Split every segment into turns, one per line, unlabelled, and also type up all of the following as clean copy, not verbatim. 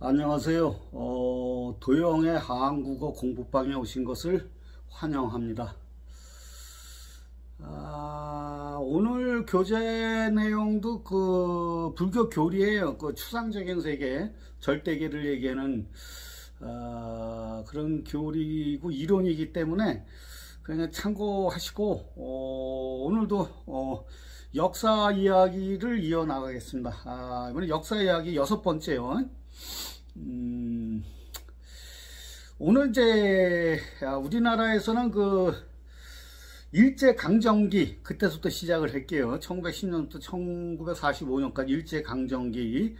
안녕하세요. 도영의 한국어 공부방에 오신 것을 환영합니다. 오늘 교재 내용도 불교 교리예요. 추상적인 세계, 절대계를 얘기하는 그런 교리고 이론이기 때문에 그냥 참고하시고 오늘도 역사 이야기를 이어나가겠습니다. 이번에 역사 이야기 6번째요. 오늘 이제 우리나라에서는 일제강점기 그때부터 시작을 할게요. 1910년부터 1945년까지 일제강점기.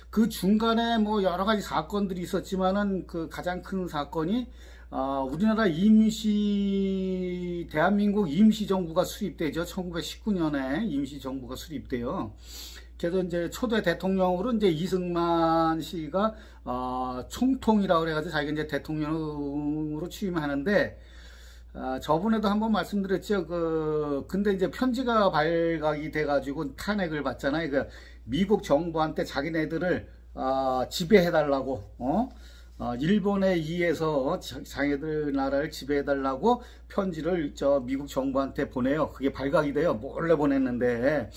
그 중간에 뭐 여러가지 사건들이 있었지만은 가장 큰 사건이 우리나라 대한민국 임시정부가 수립되죠. 1919년에 임시정부가 수립돼요. 그래서 이제 초대 대통령으로 이제 이승만 씨가 총통이라고 그래가지고 자기가 이제 대통령으로 취임하는데, 저번에도 한번 말씀드렸죠. 근데 이제 편지가 발각이 돼가지고 탄핵을 받잖아요. 미국 정부한테 자기네들을 지배해달라고, 일본에 의해서 자기들 나라를 지배해달라고 편지를 미국 정부한테 보내요. 그게 발각이 돼요. 몰래 보냈는데.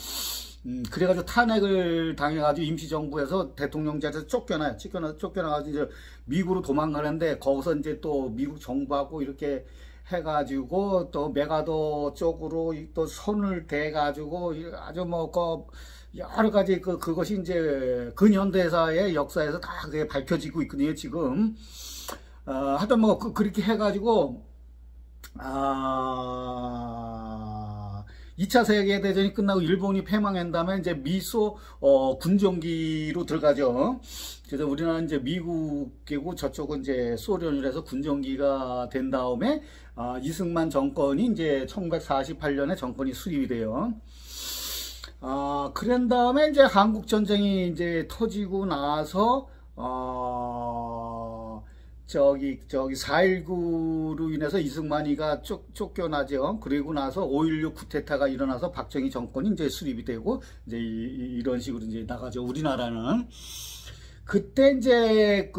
그래가지고 탄핵을 당해가지고 임시정부에서 대통령제에서 쫓겨나가지고 이제 미국으로 도망가는데, 거기서 이제 또 미국 정부하고 이렇게 해가지고 또 메가도 쪽으로 또 손을 대가지고 아주 여러 가지 그것이 이제 근현대사의 역사에서 다 그게 밝혀지고 있거든요, 지금. 하여튼 그렇게 해가지고, 2차 세계대전이 끝나고 일본이 패망한 다음에 이제 미소 군정기로 들어가죠. 그래서 우리나라는 이제 미국이고 저쪽은 이제 소련이라서 군정기가 된 다음에 이승만 정권이 이제 1948년에 정권이 수립이 돼요. 그런 다음에 이제 한국 전쟁이 이제 터지고 나서 4.19로 인해서 이승만이가 쫓겨나죠. 그리고 나서 5.16 쿠데타가 일어나서 박정희 정권이 이제 수립이 되고, 이제 이런 식으로 이제 나가죠. 우리나라는. 그때 이제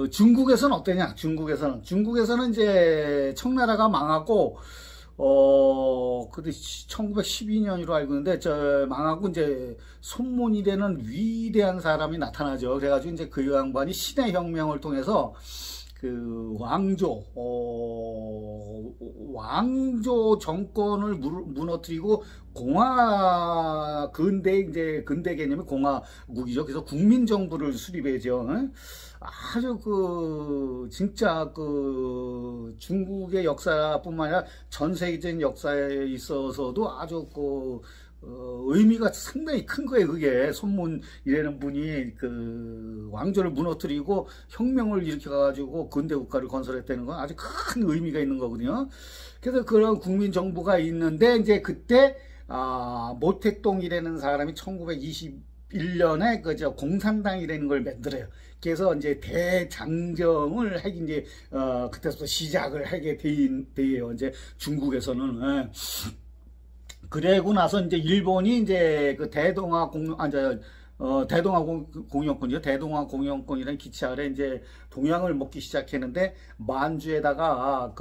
중국에서는 어떠냐? 중국에서는 이제 청나라가 망하고, 그때 1912년으로 알고 있는데, 망하고 이제 손문이 되는 위대한 사람이 나타나죠. 그래가지고 이제 그 양반이 신의 혁명을 통해서 왕조 정권을 무너뜨리고 근대 개념이 공화국이죠. 그래서 국민정부를 수립해죠. 아주 진짜 중국의 역사뿐만 아니라 전 세계적인 역사에 있어서도 아주 의미가 상당히 큰 거예요. 그게 손문이라는 분이 왕조를 무너뜨리고 혁명을 일으켜가지고 근대 국가를 건설했다는 건 아주 큰 의미가 있는 거거든요. 그래서 그런 국민정부가 있는데, 이제 그때 모택동이라는 사람이 1921년에 공산당이라는 걸 만들어요. 그래서 이제 대장정을 하기 이제 그때부터 시작을 하게 돼요. 이제 중국에서는. 그러고 나서 이제 일본이 이제 대동아공영권이죠. 대동아공영권이라는 기치 아래 이제 동양을 먹기 시작했는데, 만주에다가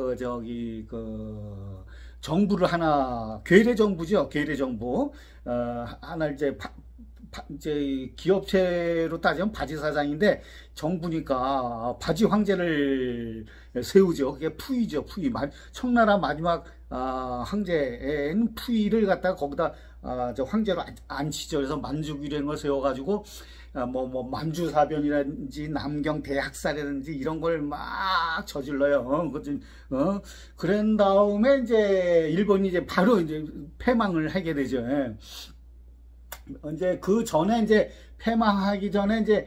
정부를 하나, 괴뢰정부죠. 괴뢰정부. 하나 이제 기업체로 따지면 바지 사장인데, 정부니까 바지 황제를 세우죠. 그게 푸이죠. 푸이. 청나라 마지막 황제인 푸이를 갖다가 거기다 황제로 앉히죠. 그래서 만주이라는 걸 세워가지고 만주사변이라든지 남경 대학살이라든지 이런 걸 막 저질러요. 그런 다음에 이제 일본이 이제 바로 이제 패망을 하게 되죠. 이제 그 전에 이제 패망하기 전에 이제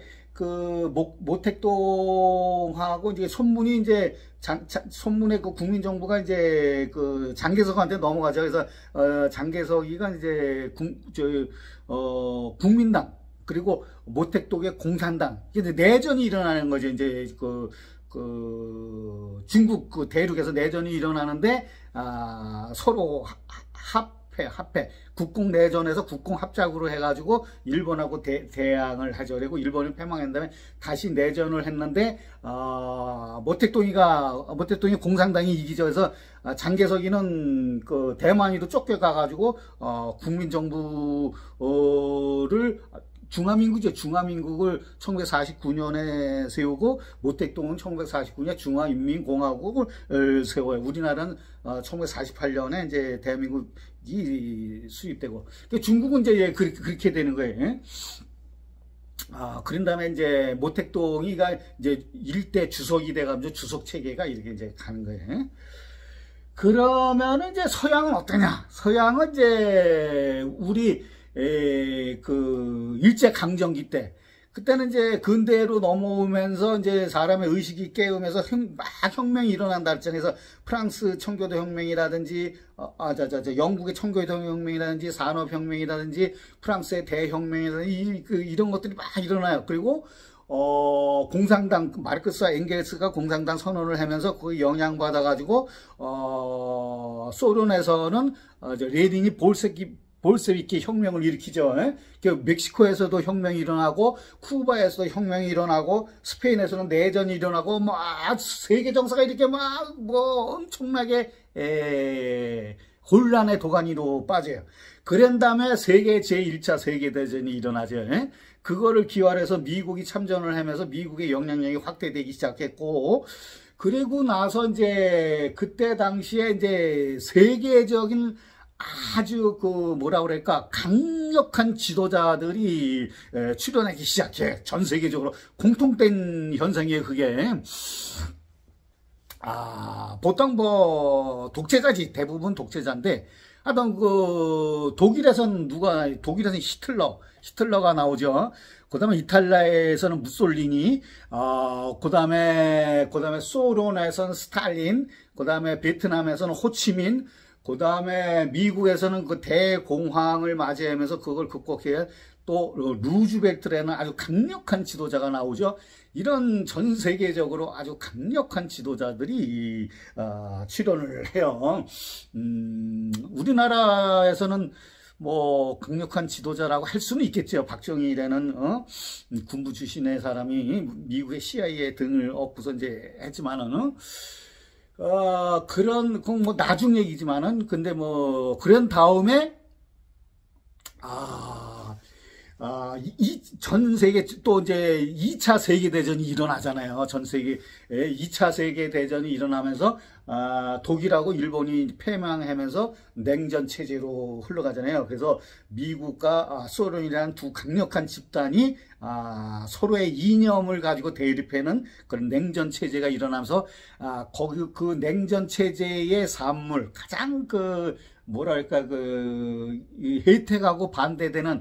모택동하고 이제 손문이 이제 손문의 국민정부가 이제 장개석한테 넘어가죠. 그래서 장개석이가 이제 국민당, 그리고 모택동의 공산당, 이제 내전이 일어나는 거죠. 이제 중국 대륙에서 내전이 일어나는데 서로 합해. 국공내전에서 국공합작으로 해가지고 일본하고 대항을 하죠. 그리고 일본이 패망한 다음에 다시 내전을 했는데 모택동이 공산당이 이기죠. 그래서 장개석이는 그 대만이도 쫓겨가가지고 국민정부를 중화민국을 1949년에 세우고 모택동은 1949년 중화인민공화국을 세워요. 우리나라는 1948년에 이제 대한민국이 수립되고 중국은 이제 그렇게 되는 거예요. 그런 다음에 이제 모택동이가 이제 일대 주석이 돼가지고 주석 체계가 이렇게 이제 가는 거예요. 그러면은 이제 서양은 어떠냐? 서양은 이제 우리 그 일제강점기 때 그때는 이제 근대로 넘어오면서 이제 사람의 의식이 깨우면서 막 혁명이 일어난다 했잖아요. 그래서 프랑스 청교도 혁명이라든지 영국의 청교도 혁명이라든지 산업혁명이라든지 프랑스의 대혁명이라든지 이런 것들이 막 일어나요. 그리고 공산당 마르크스와 엥겔스가 공산당 선언을 하면서 거기 영향받아 가지고 소련에서는 레닌이 볼세비키 혁명을 일으키죠. 멕시코에서도 혁명이 일어나고 쿠바에서도 혁명이 일어나고 스페인에서는 내전이 일어나고 막 세계 정사가 이렇게 막 뭐 엄청나게 혼란의 도가니로 빠져요. 그런 다음에 제1차 세계대전이 일어나죠. 그거를 기활해서 미국이 참전을 하면서 미국의 영향력이 확대되기 시작했고, 그리고 나서 이제 그때 당시에 이제 세계적인 아주 뭐라 그럴까 강력한 지도자들이 출연하기 시작해. 전 세계적으로 공통된 현상이에요. 그게 보통 뭐 독재자지, 대부분 독재자인데 하여튼 독일에서는 히틀러가 나오죠. 그 다음에 이탈리아에서는 무솔리니, 그 다음에 소련에서는 스탈린, 그 다음에 베트남에서는 호치민, 그 다음에 미국에서는 그 대공황을 맞이하면서 그걸 극복해야 또 루즈벨트라는 아주 강력한 지도자가 나오죠. 이런 전 세계적으로 아주 강력한 지도자들이 출연을 해요. 우리나라에서는 뭐 강력한 지도자라고 할 수는 있겠죠. 박정희라는 군부 출신의 사람이 미국의 CIA의 등을 업고서 이제 했지만은 그건 뭐 나중 얘기지만은, 근데 뭐 그런 다음에 전 세계 또 이제 2차 세계대전이 일어나잖아요. 전 세계 2차 세계대전이 일어나면서 독일하고 일본이 패망하면서 냉전 체제로 흘러가잖아요. 그래서 미국과 소련이라는 두 강력한 집단이 서로의 이념을 가지고 대립하는 그런 냉전 체제가 일어나면서 거기 그 냉전 체제의 산물, 가장 뭐랄까 혜택하고 반대되는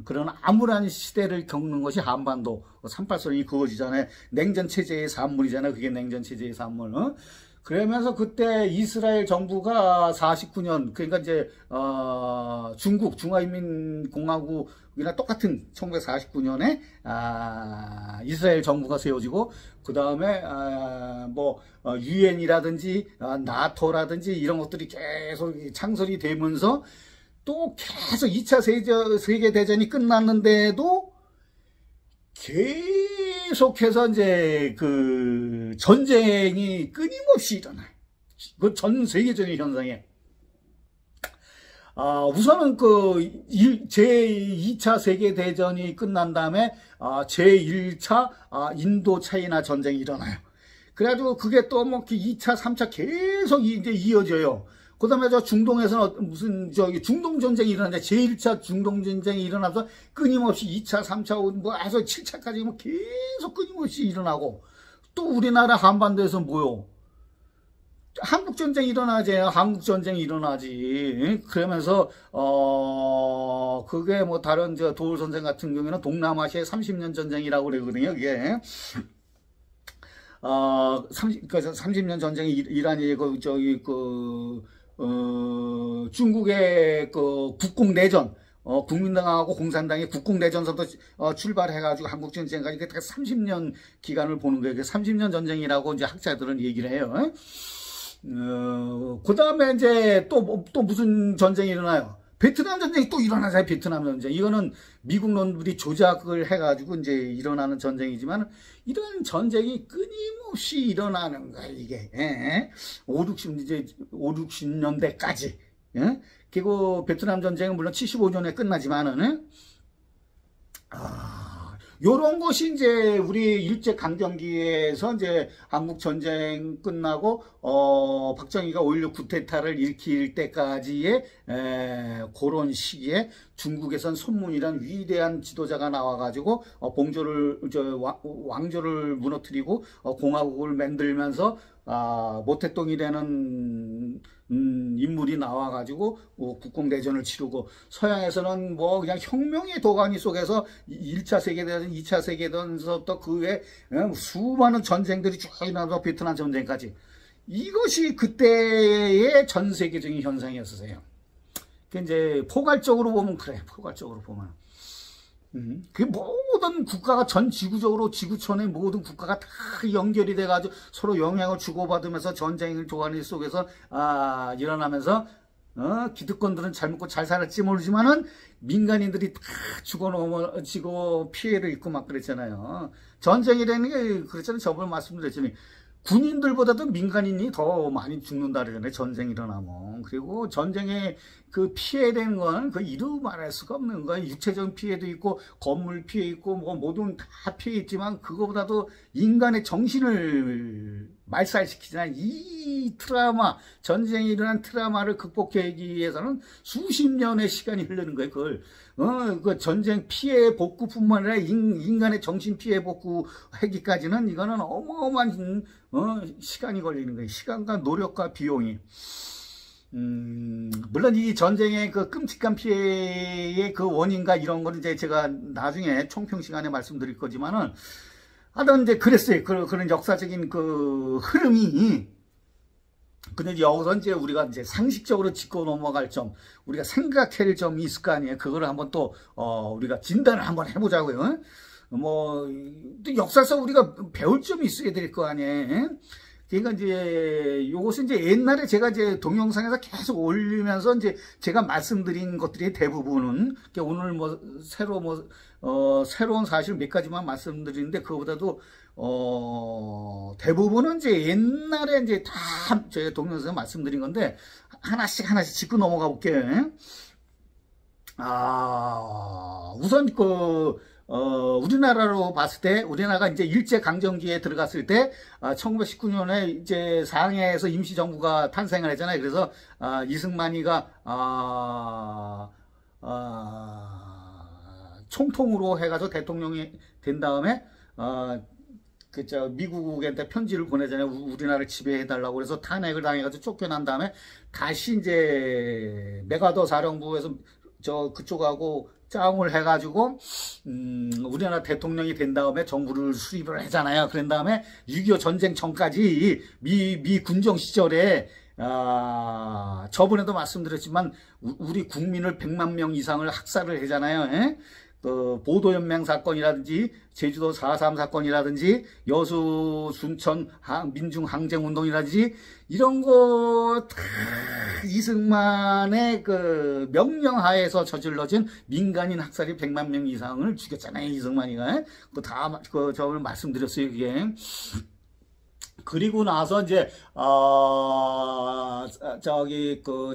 그런 암울한 시대를 겪는 것이 한반도 38선이 그거잖아요. 냉전 체제의 산물이잖아요. 그게 냉전 체제의 산물. 그러면서 그때 이스라엘 정부가 49년, 그러니까 이제 중국 중화인민공화국이나 똑같은 1949년에 이스라엘 정부가 세워지고, 그 다음에 뭐 유엔이라든지 나토라든지 이런 것들이 계속 창설이 되면서 또 계속 2차 세계대전이 끝났는데도 계속해서 이제 그 전쟁이 끊임없이 일어나요. 그 전 세계적인 현상에. 우선은 제2차 세계대전이 끝난 다음에 제1차 인도 차이나 전쟁이 일어나요. 그래가지고 그게 또 뭐 2차, 3차 계속 이제 이어져요. 그 다음에 중동에서는 무슨 중동 전쟁이 일어나는데 제1차 중동 전쟁이 일어나서 끊임없이 2차, 3차, 뭐 해서 7차까지 뭐 계속 끊임없이 일어나고, 또 우리나라 한반도에서 뭐요? 한국 전쟁이 일어나지. 한국 전쟁이 일어나지. 그러면서 그게 뭐 다른 도울 선생 같은 경우에는 동남아시아의 30년 전쟁이라고 그러거든요. 그게 30년 전쟁이 일환이 중국의 국공내전, 국민당하고 공산당의 국공내전서부터 출발해가지고 그 다음에 이제 또 무슨 전쟁이 일어나요? 베트남 전쟁이 또 일어나잖아요. 베트남 전쟁. 이거는 미국 놈들이 조작을 해가지고 이제 일어나는 전쟁이지만, 이런 전쟁이 끊임없이 일어나는 거야, 이게. 예? 60년대까지. 예? 그리고 베트남 전쟁은 물론 75년에 끝나지만은, 요런 것이 이제 우리 일제 강점기에서 이제 한국 전쟁 끝나고 박정희가 5.16 쿠데타를 일으킬 때까지의 그런 시기에 중국에선 손문이란 위대한 지도자가 나와가지고 왕조를 무너뜨리고 공화국을 만들면서 모택동이라는 인물이 나와가지고 국공대전을 치르고, 서양에서는 뭐 그냥 혁명의 도가니 속에서 1차 세계대전, 2차 세계대전서부터 그 외에 수많은 전쟁들이 쭉 일어나서 베트남 전쟁까지, 이것이 그때의 전 세계적인 현상이었어요. 이제 포괄적으로 보면 그래, 포괄적으로 보면. 그 모든 국가가 전 지구적으로 지구촌의 모든 국가가 다 연결이 돼가지고 서로 영향을 주고받으면서 전쟁을 도가니 속에서 일어나면서 기득권들은 잘 먹고 잘 살았지 모르지만은 민간인들이 다 죽어 넘어지고 피해를 입고 막 그랬잖아요. 전쟁이라는 게 그렇잖아요. 저번에 말씀드렸잖아요. 군인들보다도 민간인이 더 많이 죽는다 그러잖아요. 전쟁이 일어나면. 그리고 전쟁에 그 피해되는 건 그 이루 말할 수가 없는 거예요. 육체적인 피해도 있고 건물 피해 있고 뭐 모든 다 피해 있지만, 그거보다도 인간의 정신을 말살시키잖아요. 이 트라우마, 전쟁이 일어난 트라우마를 극복하기 위해서는 수십 년의 시간이 흐르는 거예요. 그걸 그 전쟁 피해 복구뿐만 아니라 인간의 정신 피해 복구하기까지는 이거는 어마어마한 시간이 걸리는 거예요. 시간과 노력과 비용이. 물론 이 전쟁의 그 끔찍한 피해의 그 원인과 이런 거는 이제 제가 나중에 총평 시간에 말씀드릴 거지만은, 하여튼 이제 그랬어요. 그런 역사적인 그 흐름이. 근데 여기서 이제 우리가 이제 상식적으로 짚고 넘어갈 점, 우리가 생각해야 할 점이 있을 거 아니에요. 그거를 한번 또, 우리가 진단을 한번 해보자고요. 또 역사에서 우리가 배울 점이 있어야 될 거 아니에요. 그러니까 이제 요것은 이제 옛날에 제가 이제 동영상에서 계속 올리면서 이제 제가 말씀드린 것들이 대부분은, 오늘 새로운 사실 몇 가지만 말씀드리는데, 그거보다도 대부분은 이제 옛날에 이제 다 제가 동영상에서 말씀드린 건데, 하나씩 짚고 넘어가 볼게요. 우선 우리나라로 봤을 때, 우리나라가 이제 일제강점기에 들어갔을 때, 1919년에 이제 상해에서 임시정부가 탄생을 했잖아요. 그래서, 이승만이가, 총통으로 해가지고 대통령이 된 다음에, 미국한테 편지를 보내잖아요. 우리나라를 지배해달라고. 그래서 탄핵을 당해가지고 쫓겨난 다음에, 다시 이제, 메가더 사령부에서 그쪽하고 짜움을 해가지고 우리나라 대통령이 된 다음에 정부를 수립을 하잖아요. 그런 다음에 6.25 전쟁 전까지 미 군정 시절에 저번에도 말씀드렸지만 우리 국민을 100만 명 이상을 학살을 하잖아요. 보도연맹 사건이라든지 제주도 4.3 사건이라든지 여수 순천 민중항쟁운동이라든지 이런 거 다 이승만의 그 명령하에서 저질러진 민간인 학살이 100만 명 이상을 죽였잖아요. 이승만이가. 저번에 말씀드렸어요. 그게. 그리고 나서 이제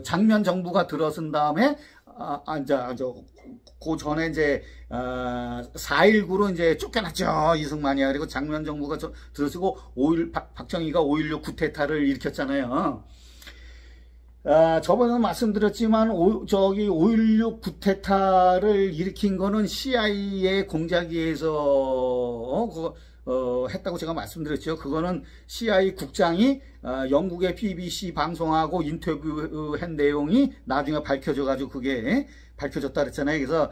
장면 정부가 들어선 다음에 그 전에 이제 4.19로 이제 쫓겨났죠. 이승만이. 그리고 장면 정부가 들어서고 박정희가 5.16 쿠데타를 일으켰잖아요. 저번에 말씀드렸지만 5.16 쿠데타를 일으킨 거는 CIA의 공작에 의해서 했다고 제가 말씀드렸죠. 그거는 CIA 국장이 영국의 BBC 방송하고 인터뷰한 내용이 나중에 밝혀져가지고 그게 밝혀졌다 그랬잖아요. 그래서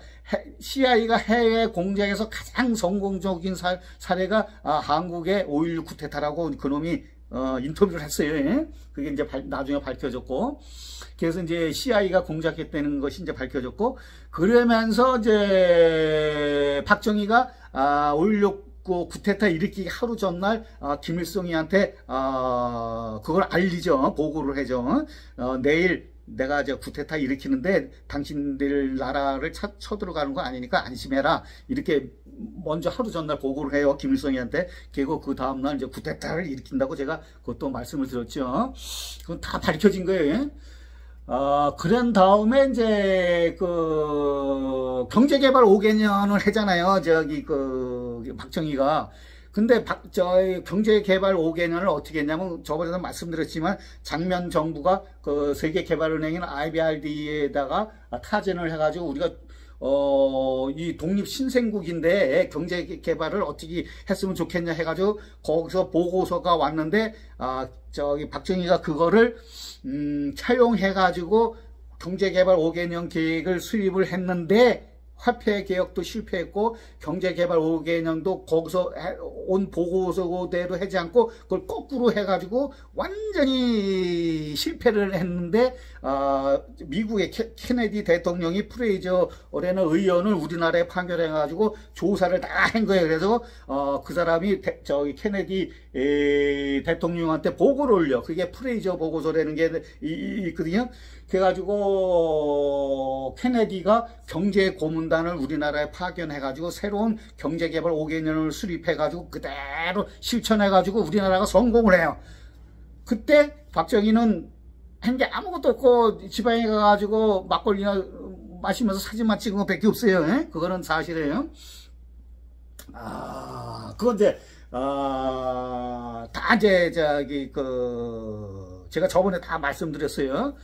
CIA가 해외 공작에서 가장 성공적인 사례가 한국의 5.16 쿠데타라고 그놈이 인터뷰를 했어요. 그게 이제 나중에 밝혀졌고, 그래서 이제 CIA가 공작했다는 것이 이제 밝혀졌고, 그러면서 이제 박정희가 5.16 그 쿠데타 일으키기 하루 전날 김일성이한테 그걸 알리죠. 보고를 해죠. 내일 내가 이제 쿠데타 일으키는데 당신들 나라를 쳐들어가는 거 아니니까 안심해라. 이렇게 먼저 하루 전날 보고를 해요. 김일성이한테. 그리고 그 다음날 이제 쿠데타를 일으킨다고 제가 그것도 말씀을 드렸죠. 그건 다 밝혀진 거예요. 그런 다음에 이제 그 경제개발 5개년을 하잖아요. 저기 그 박정희가. 근데 저희 경제개발 5개년을 어떻게 했냐면 저번에도 말씀드렸지만 장면 정부가 그 세계개발은행인 IBRD에다가 타전을 해가지고 우리가 이 독립 신생국인데 경제 개발을 어떻게 했으면 좋겠냐 해가지고 거기서 보고서가 왔는데 저기 박정희가 그거를 차용해가지고 경제개발 5개년 계획을 수립을 했는데 화폐 개혁도 실패했고 경제개발 5개년도 거기서 온 보고서대로 하지 않고 그걸 거꾸로 해가지고 완전히 실패를 했는데 미국의 케네디 대통령이 프레이저 어레너 의원을 우리나라에 판결해가지고 조사를 다 한 거예요. 그래서 그 사람이 저기 케네디 대통령한테 보고를 올려. 그게 프레이저 보고서라는 게 있거든요. 그래가지고 케네디가 경제고문단을 우리나라에 파견해가지고 새로운 경제개발 5개년을 수립해가지고 그대로 실천해가지고 우리나라가 성공을 해요. 그때 박정희는 한 게 아무것도 없고 지방에 가가지고 막걸리나 마시면서 사진만 찍은 것 밖에 없어요. 에? 그거는 사실이에요. 그건 이제 다 이제 저기 제가 저번에 다 말씀드렸어요.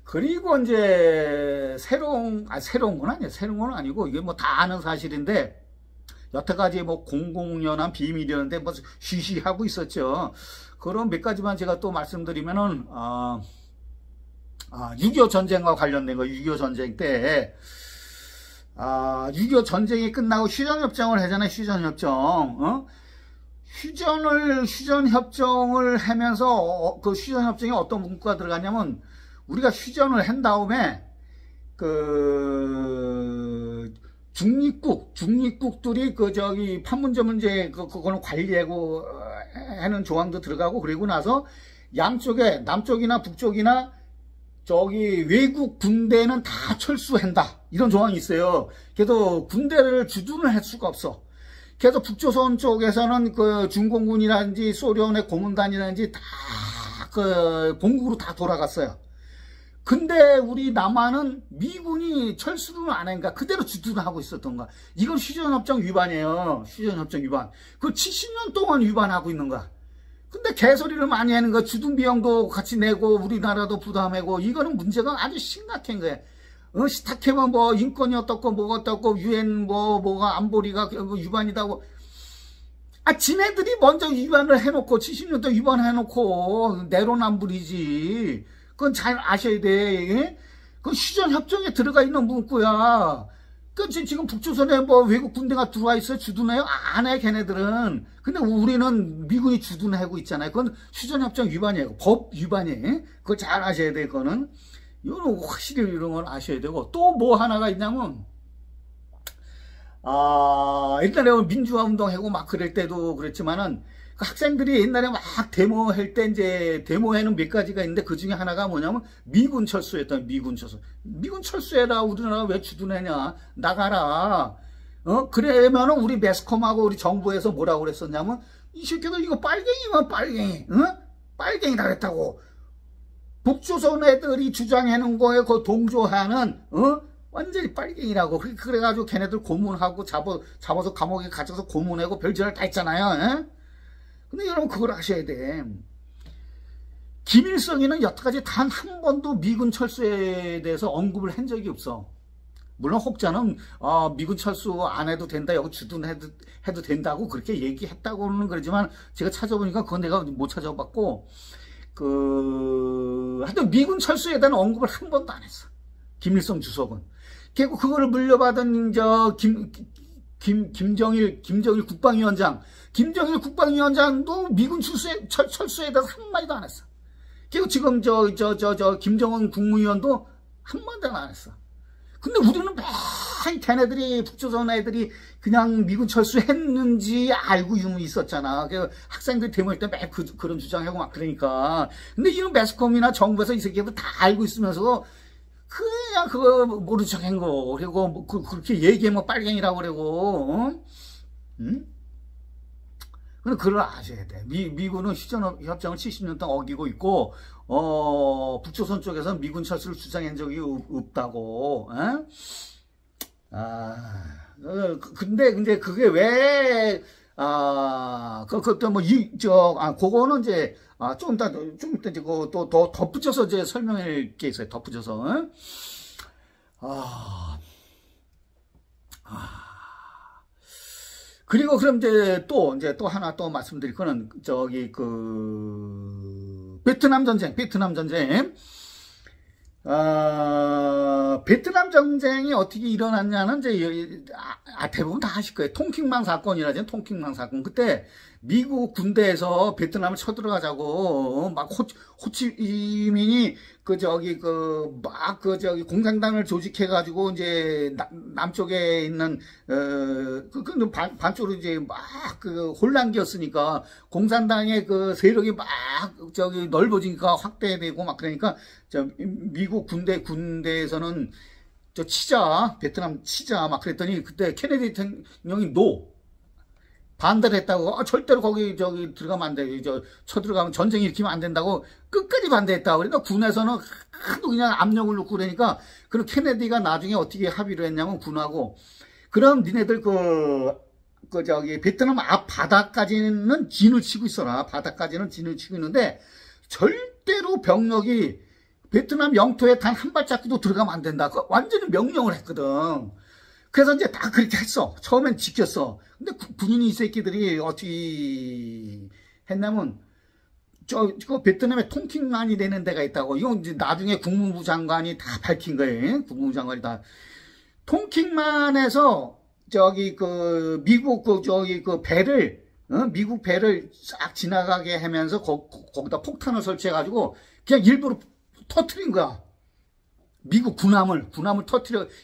그리고 이제 새로운 건 아니에요. 새로운 건 아니고 이게 뭐 다 아는 사실인데 여태까지 뭐 공공연한 비밀이었는데 뭐 쉬쉬하고 있었죠. 그럼 몇 가지만 제가 또 말씀드리면은 6.25 전쟁과 관련된 거. 6.25 전쟁 때 6.25 전쟁이 끝나고 휴전협정을 하잖아요. 휴전협정. 휴전협정을 하면서 그 휴전협정에 어떤 문구가 들어갔냐면 우리가 휴전을 한 다음에 그 중립국들이 그 저기 판문점 문제 그거는 관리하고 하는 조항도 들어가고 그리고 나서 양쪽에 남쪽이나 북쪽이나 저기 외국 군대는 다 철수한다 이런 조항이 있어요. 그래도 군대를 주둔을 할 수가 없어. 그래서 북조선 쪽에서는 그 중공군이라든지 소련의 고문단이라든지 다 그 본국으로 다 돌아갔어요. 근데 우리 남한은 미군이 철수를 안 하니까 그대로 주둔을 하고 있었던 거야. 이건 휴전협정 위반이에요. 휴전협정 위반. 그걸 70년 동안 위반하고 있는 거야. 근데 개소리를 많이 하는 거야. 주둔 비용도 같이 내고 우리나라도 부담하고 이거는 문제가 아주 심각한 거야. 시탁하면 뭐 인권이 어떻고 뭐가 어떻고 유엔 뭐가 안보리가 위반이다고. 지네들이 먼저 위반을 해놓고 70년도 위반해놓고 내로남불이지. 그건 잘 아셔야 돼. 그 휴전협정에 들어가 있는 문구야. 그 지금 북조선에 뭐 외국 군대가 들어와 있어요? 주둔해요? 안 해, 걔네들은. 근데 우리는 미군이 주둔하고 있잖아요. 그건 휴전협정 위반이에요. 법 위반이에요. 그걸 잘 아셔야 돼, 그거는. 이거는 확실히 이런 건 아셔야 되고. 또 뭐 하나가 있냐면, 옛날에 민주화 운동하고 막 그럴 때도 그랬지만은, 그 학생들이 옛날에 막 데모할 때 이제 데모에는 몇 가지가 있는데 그 중에 하나가 뭐냐면 미군 철수했던 미군 철수. 미군 철수해라. 우리나라 왜 주둔하냐. 나가라. 그러면은 우리 매스컴하고 우리 정부에서 뭐라고 그랬었냐면 이 새끼들 이거 빨갱이만 빨갱이. 빨갱이다 그랬다고. 북조선 애들이 주장하는 거에 그 동조하는 완전히 빨갱이라고. 그래가지고 걔네들 고문하고 잡아서 감옥에 갇혀서 고문하고 별짓을 다 했잖아요. 근데 여러분 그걸 아셔야 돼. 김일성이는 여태까지 단 한 번도 미군 철수에 대해서 언급을 한 적이 없어. 물론 혹자는 미군 철수 안 해도 된다, 여기 주둔해도 된다고 그렇게 얘기했다고는 그러지만 제가 찾아보니까 그건 내가 못 찾아봤고 하여튼 미군 철수에 대한 언급을 한 번도 안 했어. 김일성 주석은. 결국 그거를 물려받은 김정일 국방위원장. 김정일 국방위원장도 미군 철수에 대해서 한마디도 안 했어. 그리고 지금 김정은 국무위원도 한마디도 안 했어. 근데 우리는 걔네들이 북조선 애들이 그냥 미군 철수했는지 알고 유무 있었잖아. 그 학생들 데모할 때 매 그런 주장하고 막 그러니까. 근데 이런 매스컴이나 정부에서 이 새끼들 다 알고 있으면서 그냥 그거 모른 척 한 거. 그리고 뭐 그렇게 얘기하면 빨갱이라고 그러고. 어? 응? 근데 그걸 아셔야 돼. 미군은 휴전협정을 70년 동안 어기고 있고, 북조선 쪽에서 미군 철수를 주장한 적이 없다고. 에? 근데 이제 그게 왜, 그것도 뭐, 그거는 이제, 좀 이따 이제 또 덧붙여서 이제 설명할 게 있어요. 덧붙여서. 그리고 그럼 이제 또 하나 또 말씀드릴 거는 베트남 전쟁. 베트남 전쟁이 어떻게 일어났냐는 이제 대부분 다 아실 거예요. 통킹망 사건이라죠. 통킹망 사건. 그때 미국 군대에서 베트남을 쳐들어가자고 막 호치민이 공산당을 조직해가지고 이제 남쪽에 있는 반쪽으로 이제 막 혼란기였으니까 공산당의 그 세력이 막 넓어지니까 확대되고 막 그러니까 미국 군대에서는 베트남 치자 막 그랬더니 그때 케네디 대통령이 반대를 했다고. 절대로 거기 들어가면 안 돼. 쳐들어가면 전쟁이 일으키면 안 된다고 끝까지 반대했다고. 그러니까 군에서는 하도 그냥 압력을 넣고 그러니까 그럼 케네디가 나중에 어떻게 합의를 했냐면 군하고 그럼 니네들 베트남 앞 바다까지는 진을 치고 있어라. 바다까지는 진을 치고 있는데 절대로 병력이 베트남 영토에 단 한 발자국도 들어가면 안 된다. 완전히 명령을 했거든. 그래서 이제 다 그렇게 했어. 처음엔 지켰어. 근데 군인이 이 새끼들이 어떻게 했냐면, 베트남에 통킹만이 되는 데가 있다고. 이건 이제 나중에 국무부 장관이 다 밝힌 거예요. 국무부 장관이 다. 통킹만에서, 미국 배를, 미국 배를 싹 지나가게 하면서 거기다 폭탄을 설치해가지고 그냥 일부러 터트린 거야. 미국 군함을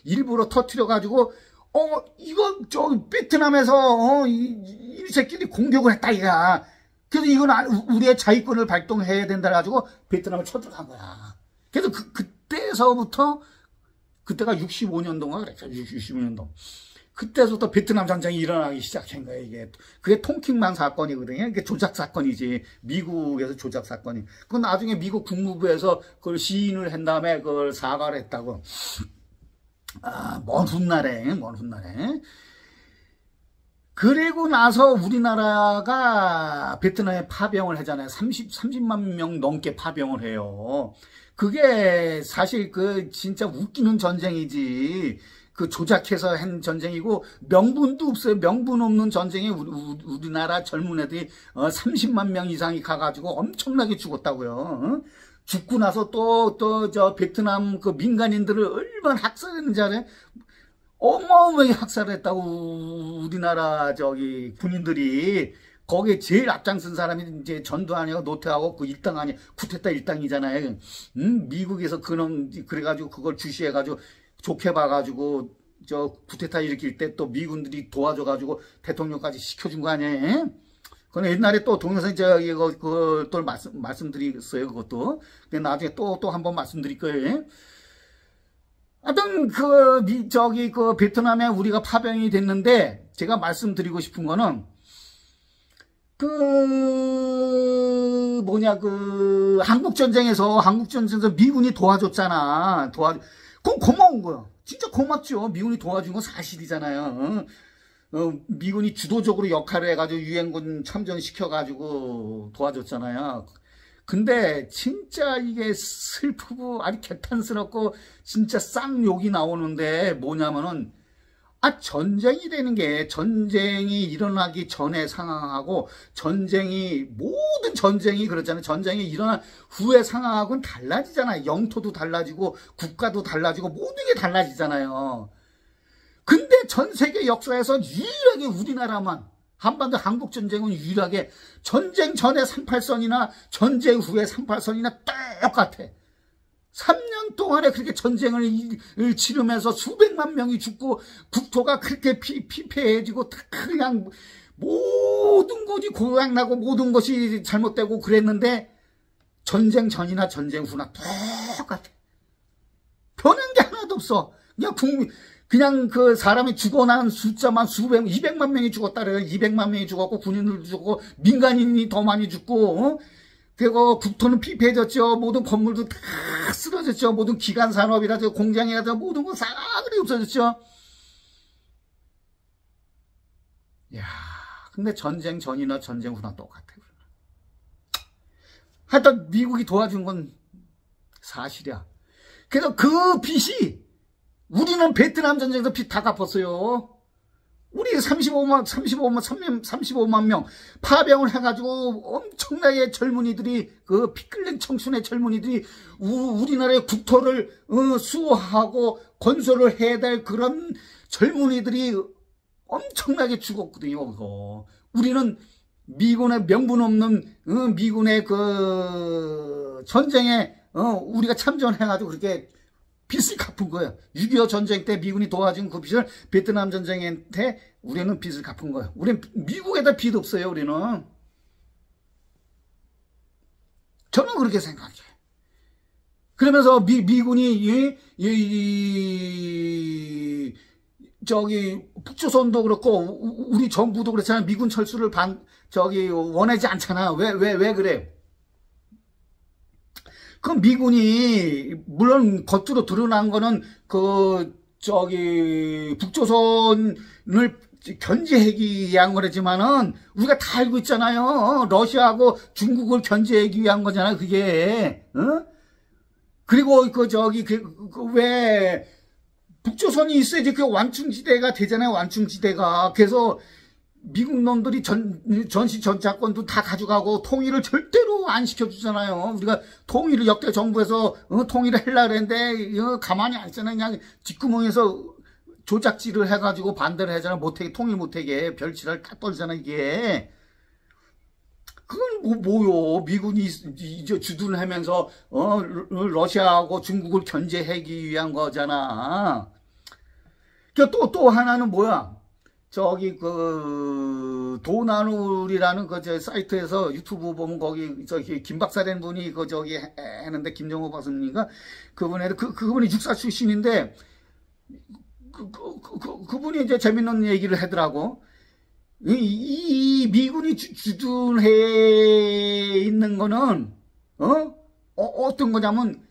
일부러 터트려가지고, 베트남에서, 이 새끼들이 공격을 했다, 이가. 그래서 이건 우리의 자위권을 발동해야 된다, 해가지고, 베트남을 쳐들어간 거야. 그래서 그때서부터, 그때가 65년도인가 그랬죠, 65년도. 그때서부터 베트남 전쟁이 일어나기 시작한 거예요, 이게. 그게 통킹만 사건이거든요. 이게 조작 사건이지. 미국에서 조작 사건이. 그건 나중에 미국 국무부에서 그걸 시인을 한 다음에 그걸 사과를 했다고. 먼 훗날에. 그리고 나서 우리나라가 베트남에 파병을 하잖아요. 30만 명 넘게 파병을 해요. 그게 사실 진짜 웃기는 전쟁이지. 조작해서 한 전쟁이고 명분도 없어요. 명분 없는 전쟁에 우리나라 젊은 애들이 30만 명 이상이 가가지고 엄청나게 죽었다고요. 죽고 나서 베트남 민간인들을 얼마나 학살했는지 알아요? 어마어마하게 학살했다고 우리나라 군인들이. 거기에 제일 앞장선 사람이 이제 전두환이하고 노태하고 일당 아니야. 쿠데타 일당이잖아요. 미국에서 그래가지고 그걸 주시해가지고 좋게 봐가지고 쿠데타 일으킬 때 또 미군들이 도와줘가지고 대통령까지 시켜준 거 아니에요? 그건 옛날에 또 동영상 그걸 또 말씀드렸어요. 그것도. 근데 나중에 또 한 번 말씀드릴 거예요. 하여튼 베트남에 우리가 파병이 됐는데 제가 말씀드리고 싶은 거는 한국전쟁에서 미군이 도와줬잖아. 그건 고마운 거야. 진짜 고맙죠. 미군이 도와준 건 사실이잖아요. 미군이 주도적으로 역할을 해가지고 유엔군 참전시켜가지고 도와줬잖아요. 근데 진짜 이게 슬프고 아주 개탄스럽고 진짜 쌍욕이 나오는데 뭐냐면은 전쟁이 되는 게 전쟁이 일어나기 전에 상황하고 모든 전쟁이 그렇잖아요. 전쟁이 일어난 후의 상황하고는 달라지잖아요. 영토도 달라지고 국가도 달라지고 모든 게 달라지잖아요. 근데 전 세계 역사에서 유일하게 우리나라만 한반도 한국전쟁은 유일하게 전쟁 전에 38선이나 전쟁 후에 38선이나 똑같아. 3년 동안에 그렇게 전쟁을 치르면서 수백만 명이 죽고 국토가 그렇게 피폐해지고 그냥 모든 것이 고장나고 모든 것이 잘못되고 그랬는데 전쟁 전이나 전쟁 후나 똑같아. 변한 게 하나도 없어. 그냥 그 사람이 죽어난 숫자만 200만 명이 죽었다 그래요. 200만 명이 죽었고 군인들도 죽고 민간인이 더 많이 죽고 그리고 국토는 피폐해졌죠. 모든 건물도 다 쓰러졌죠. 모든 기간 산업이라든지 공장이라든지 모든 거 사그리 없어졌죠. 야, 근데 전쟁 전이나 전쟁 후나 똑같아요. 하여튼 미국이 도와준 건 사실이야. 그래서 그 빚이 우리는 베트남 전쟁에서 빚 다 갚았어요. 우리 35만 명 파병을 해가지고 엄청나게 젊은이들이 그 피 끓는 청춘의 젊은이들이 우리나라의 국토를 수호하고 건설을 해야 될 그런 젊은이들이 엄청나게 죽었거든요. 그거. 우리는 미군의 명분 없는 미군의 그 전쟁에 우리가 참전해가지고 그렇게 빚을 갚은 거예요. 6.25 전쟁 때 미군이 도와준 그 빚을 베트남 전쟁 때 우리는 빚을 갚은 거예요. 우리는 미국에다 빚 없어요. 우리는. 저는 그렇게 생각해요. 그러면서 미군이 저기 북조선도 그렇고 우리 정부도 그렇잖아요. 미군 철수를 원하지 않잖아. 왜 그래? 그 미군이 물론 겉으로 드러난 거는 북조선을 견제하기 위한 거지만은 우리가 다 알고 있잖아요. 러시아하고 중국을 견제하기 위한 거잖아요. 그게. 그리고 왜 북조선이 있어야지 그 완충지대가 되잖아요. 완충지대가. 그래서 미국 놈들이 전시 전차권도 다 가져가고 통일을 절대로 안 시켜주잖아요. 우리가 통일을 역대 정부에서 통일을 하려고 했는데 가만히 안 있잖아요. 그냥 뒷구멍에서 조작질을 해가지고 반대를 하잖아. 못하게 통일 못하게 별치를 다 떨잖아 이게. 그건 뭐요? 미군이 이제 주둔을 하면서 러시아하고 중국을 견제하기 위한 거잖아. 또 하나는 뭐야? 도나눌이라는 사이트에서 유튜브 보면 거기 김 박사라는 분이 하는데 김정호 박사님인가 그분이 육사 출신인데 그분이 이제 재밌는 얘기를 하더라고. 이 미군이 주둔해 있는 거는 어떤 거냐면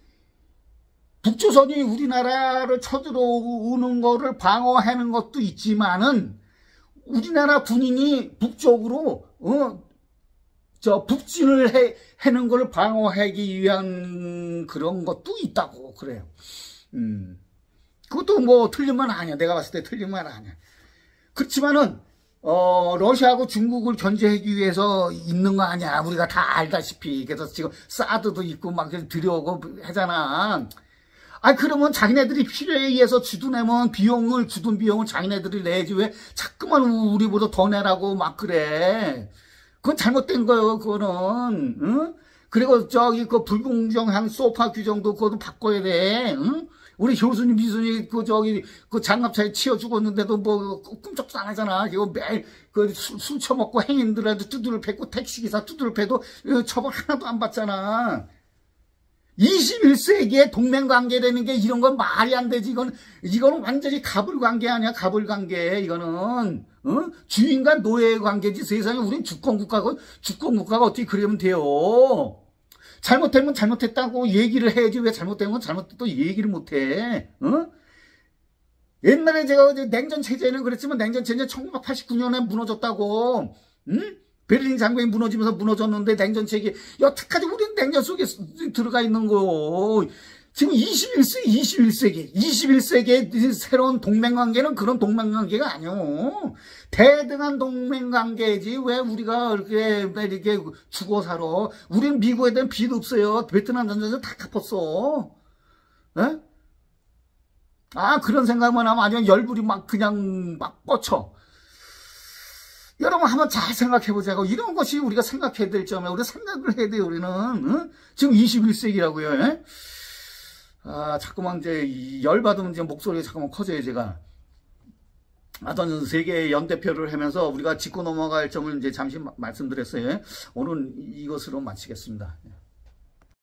북조선이 우리나라를 쳐들어오는 거를 방어하는 것도 있지만은 우리나라 군인이 북쪽으로 북진을 하는 걸 방어하기 위한 그런 것도 있다고 그래요. 그것도 뭐 틀린 말 아니야. 내가 봤을 때 틀린 말 아니야. 그렇지만은 러시아하고 중국을 견제하기 위해서 있는 거 아니야. 우리가 다 알다시피. 그래서 지금 사드도 있고 막 들여오고 하잖아. 그러면 자기네들이 필요에 의해서 주둔하면 주둔 비용을 자기네들이 내지 왜 자꾸만 우리보다 더 내라고 막 그래. 그건 잘못된 거예요, 그거는. 응? 그리고 그 불공정한 소파 규정도 그것도 바꿔야 돼. 응? 우리 효순이 미순이 그 장갑차에 치여 죽었는데도 뭐 꿈쩍도 안 하잖아. 이거 매일 술 처먹고 행인들한테 두드려 팼고 택시기사 두드려 패도 처벌 하나도 안 받잖아. 21세기에 동맹관계라는 게 이런 건 말이 안 되지. 이거는 완전히 가불관계 아니야. 가불관계. 이거는 주인과 노예의 관계지. 세상에 우린 주권국가가 어떻게 그러면 돼요. 잘못되면 잘못했다고 얘기를 해야지. 왜 잘못된 건 잘못했다고 얘기를 못해. 옛날에 제가 냉전체제는 그랬지만 냉전체제는 1989년에 무너졌다고. 응? 베를린 장벽이 무너지면서 무너졌는데 냉전체계 여태까지 우리는 냉전 속에 들어가 있는 거. 지금 21세기의 새로운 동맹관계는 그런 동맹관계가 아니오. 대등한 동맹관계지. 왜 우리가 이렇게 죽어 살아. 우리는 미국에 대한 빚 없어요. 베트남 전쟁에서 다 갚았어. 에? 그런 생각만 하면 아주 열불이 그냥 뻗쳐. 여러분 한번 잘 생각해보자고. 이런 것이 우리가 생각해야 될 점이야. 우리가 생각을 해야 돼요. 우리는. 지금 21세기라고요. 자꾸만 이제 열받으면 이제 목소리가 자꾸만 커져요, 제가. 하여튼 세계 연대표를 하면서 우리가 짚고 넘어갈 점을 이제 잠시 말씀드렸어요. 오늘 이것으로 마치겠습니다.